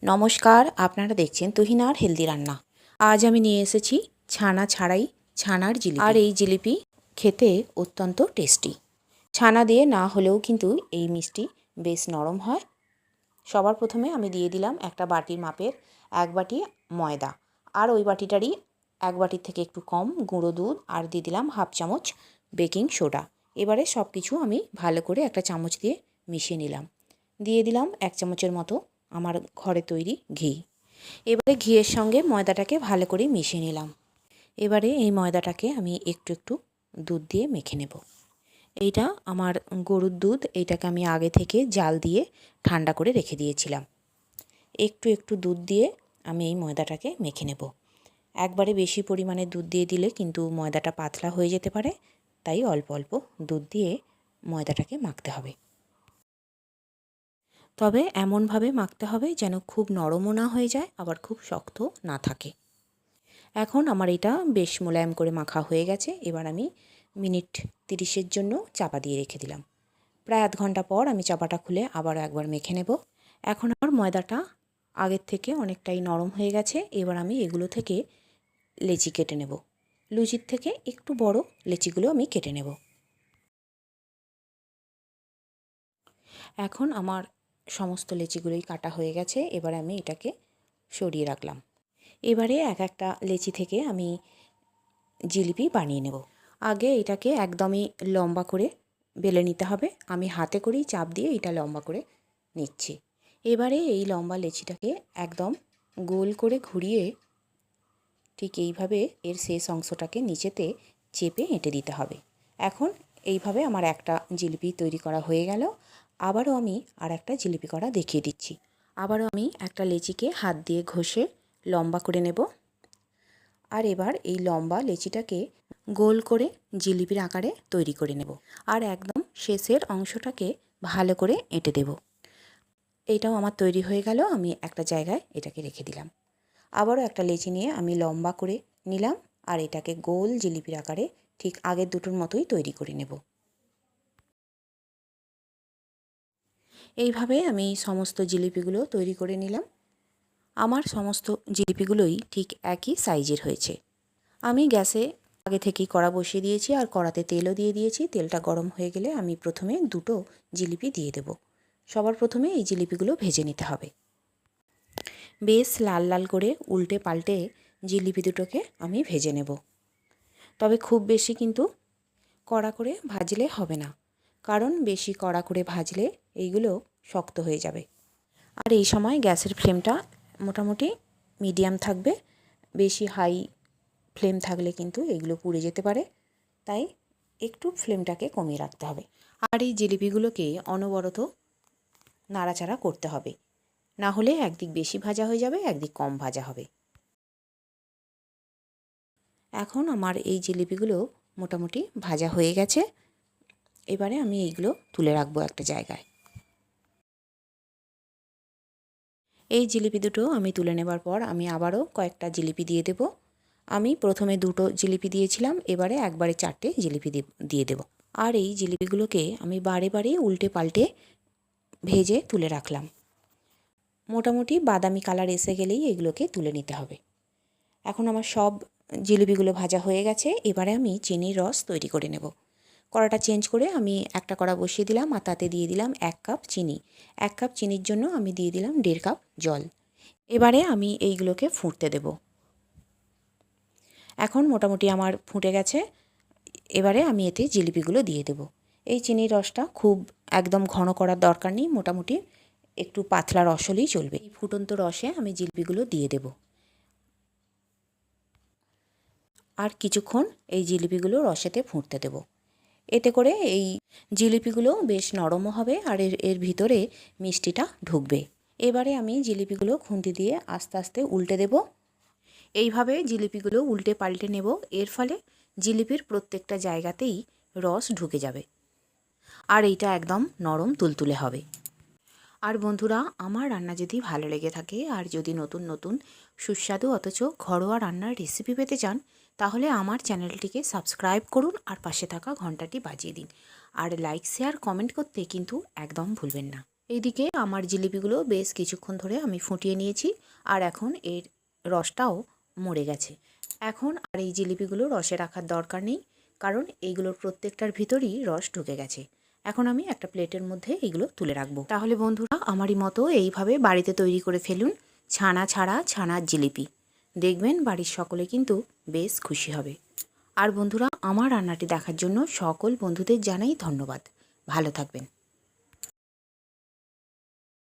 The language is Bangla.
নমস্কার, আপনারা দেখছেন তুহিনার হেলদি রান্না। আজ আমি নিয়ে এসেছি ছানা ছাড়াই ছানার জিলিপি। আর এই জিলিপি খেতে অত্যন্ত টেস্টি। ছানা দিয়ে না হলেও কিন্তু এই মিষ্টি বেশ নরম হয়। সবার প্রথমে আমি দিয়ে দিলাম একটা বাটির মাপের 1 বাটি ময়দা, আর ওই বাটিটারই 1 বাটির থেকে একটু কম গুঁড়ো দুধ, আর দিয়ে দিলাম 1/2 চামচ বেকিং সোডা। এবারে সব কিছু আমি ভালো করে একটা চামচ দিয়ে মিশিয়ে নিলাম। দিয়ে দিলাম 1 চামচের মতো আমার ঘরে তৈরি ঘি। এবারে ঘিয়ের সঙ্গে ময়দাটাকে ভালো করে মিশিয়ে নিলাম। এবারে এই ময়দাটাকে আমি একটু একটু দুধ দিয়ে মেখে নেব। এইটা আমার গরুর দুধ, এইটাকে আমি আগে থেকে জাল দিয়ে ঠান্ডা করে রেখে দিয়েছিলাম। একটু একটু দুধ দিয়ে আমি এই ময়দাটাকে মেখে নেব। একবারে বেশি পরিমাণে দুধ দিয়ে দিলে কিন্তু ময়দাটা পাতলা হয়ে যেতে পারে, তাই অল্প অল্প দুধ দিয়ে ময়দাটাকে মাখতে হবে। তবে এমনভাবে মাখতে হবে যেন খুব নরমও না হয়ে যায়, আবার খুব শক্ত না থাকে। এখন আমার এটা বেশ মোলায়েম করে মাখা হয়ে গেছে। এবার আমি মিনিট 30-এর জন্য চাপা দিয়ে রেখে দিলাম। প্রায় আধ ঘন্টা পর আমি চাপাটা খুলে আবার একবার মেখে নেব। এখন আমার ময়দাটা আগের থেকে অনেকটাই নরম হয়ে গেছে। এবার আমি এগুলো থেকে লেচি কেটে নেব। লুচির থেকে একটু বড় লেচিগুলো আমি কেটে নেব। এখন আমার সমস্ত লেচিগুলোই কাটা হয়ে গেছে। এবার আমি এটাকে সরিয়ে রাখলাম। এবারে এক একটা লেচি থেকে আমি জিলিপি বানিয়ে নেব। আগে এটাকে একদমই লম্বা করে বেলে নিতে হবে। আমি হাতে করেই চাপ দিয়ে এটা লম্বা করে নিচ্ছি। এবারে এই লম্বা লেচিটাকে একদম গোল করে ঘুরিয়ে ঠিক এইভাবে এর শেষ অংশটাকে নিচেতে চেপে এঁটে দিতে হবে। এখন এইভাবে আমার একটা জিলিপি তৈরি করা হয়ে গেল। আবারও আমি আর একটা জিলিপি করা দেখিয়ে দিচ্ছি। আবারও আমি একটা লেচিকে হাত দিয়ে ঘষে লম্বা করে নেব। আর এবার এই লম্বা লেচিটাকে গোল করে জিলিপির আকারে তৈরি করে নেব। আর একদম শেষের অংশটাকে ভালো করে এঁটে দেব। এইটাও আমার তৈরি হয়ে গেল। আমি একটা জায়গায় এটাকে রেখে দিলাম। আবারও একটা লেচি নিয়ে আমি লম্বা করে নিলাম, আর এটাকে গোল জিলিপির আকারে ঠিক আগের দুটোর মতোই তৈরি করে নেব। এইভাবে আমি সমস্ত জিলিপিগুলো তৈরি করে নিলাম। আমার সমস্ত জিলিপিগুলোই ঠিক একই সাইজের হয়েছে। আমি গ্যাসে আগে থেকেই কড়া বসিয়ে দিয়েছি, আর কড়াতে তেলও দিয়ে দিয়েছি। তেলটা গরম হয়ে গেলে আমি প্রথমে দুটো জিলিপি দিয়ে দেব। সবার প্রথমে এই জিলিপিগুলো ভেজে নিতে হবে। বেশ লাল লাল করে উল্টে পাল্টে জিলিপি দুটোকে আমি ভেজে নেব। তবে খুব বেশি কিন্তু কড়া করে ভাজলে হবে না, কারণ বেশি কড়া করে ভাজলে এইগুলো শক্ত হয়ে যাবে। আর এই সময় গ্যাসের ফ্লেমটা মোটামুটি মিডিয়াম থাকবে। বেশি হাই ফ্লেম থাকলে কিন্তু এগুলো পুড়ে যেতে পারে, তাই একটু ফ্লেমটাকে কমিয়ে রাখতে হবে। আর এই জিলিপিগুলোকে অনবরত নাড়াচাড়া করতে হবে, না হলে একদিক বেশি ভাজা হয়ে যাবে, একদিক কম ভাজা হবে। এখন আমার এই জিলিপিগুলো মোটামুটি ভাজা হয়ে গেছে। এবারে আমি এইগুলো তুলে রাখবো একটা জায়গায়। এই জিলিপি দুটো আমি তুলে নেবার পর আমি আবারও কয়েকটা জিলিপি দিয়ে দেব। আমি প্রথমে দুটো জিলিপি দিয়েছিলাম, এবারে একবারে 4টে জিলিপি দিয়ে দেব। আর এই জিলিপিগুলোকে আমি বারে বারে উল্টে পাল্টে ভেজে তুলে রাখলাম। মোটামুটি বাদামি কালার এসে গেলেই এগুলোকে তুলে নিতে হবে। এখন আমার সব জিলিপিগুলো ভাজা হয়ে গেছে। এবারে আমি চিনির রস তৈরি করে নেব। কড়াটা চেঞ্জ করে আমি একটা কড়া বসিয়ে দিলাম, আর তাতে দিয়ে দিলাম 1 কাপ চিনি। 1 কাপ চিনির জন্য আমি দিয়ে দিলাম 1.5 কাপ জল। এবারে আমি এইগুলোকে ফুটতে দেব। এখন মোটামুটি আমার ফুটে গেছে। এবারে আমি এতে জিলিপিগুলো দিয়ে দেব। এই চিনির রসটা খুব একদম ঘন করার দরকার নেই, মোটামুটি একটু পাতলা রস হলেই চলবে। এই ফুটন্ত রসে আমি জিলিপিগুলো দিয়ে দেব। আর কিছুক্ষণ এই জিলিপিগুলো রসেতে ফুটতে দেব। এতে করে এই জিলিপিগুলো বেশ নরমও হবে, আর এর ভিতরে মিষ্টিটা ঢুকবে। এবারে আমি জিলিপিগুলো খুন্তি দিয়ে আস্তে আস্তে উল্টে দেব। এইভাবে জিলিপিগুলো উল্টে পাল্টে নেব। এর ফলে জিলিপির প্রত্যেকটা জায়গাতেই রস ঢুকে যাবে, আর এইটা একদম নরম তুলতুলে হবে। আর বন্ধুরা, আমার রান্না যদি ভালো লেগে থাকে, আর যদি নতুন নতুন সুস্বাদু অথচ ঘরোয়া রান্নার রেসিপি পেতে চান, তাহলে আমার চ্যানেলটিকে সাবস্ক্রাইব করুন, আর পাশে থাকা ঘন্টাটি বাজিয়ে দিন। আর লাইক, শেয়ার, কমেন্ট করতে কিন্তু একদম ভুলবেন না। এইদিকে আমার জিলিপিগুলো বেশ কিছুক্ষণ ধরে আমি ফুটিয়ে নিয়েছি, আর এখন এর রসটাও মরে গেছে। এখন আর এই জিলিপিগুলো রসে রাখার দরকার নেই, কারণ এইগুলোর প্রত্যেকটার ভিতরই রস ঢুকে গেছে। এখন আমি একটা প্লেটের মধ্যে এইগুলো তুলে রাখবো। তাহলে বন্ধুরা, আমারই মতো এইভাবে বাড়িতে তৈরি করে ফেলুন ছানা ছাড়া ছানার জিলিপি। দেখবেন বাড়ির সকলে কিন্তু বেশ খুশি হবে। আর বন্ধুরা, আমার রান্নাটি দেখার জন্য সকল বন্ধুদের জানাই ধন্যবাদ। ভালো থাকবেন।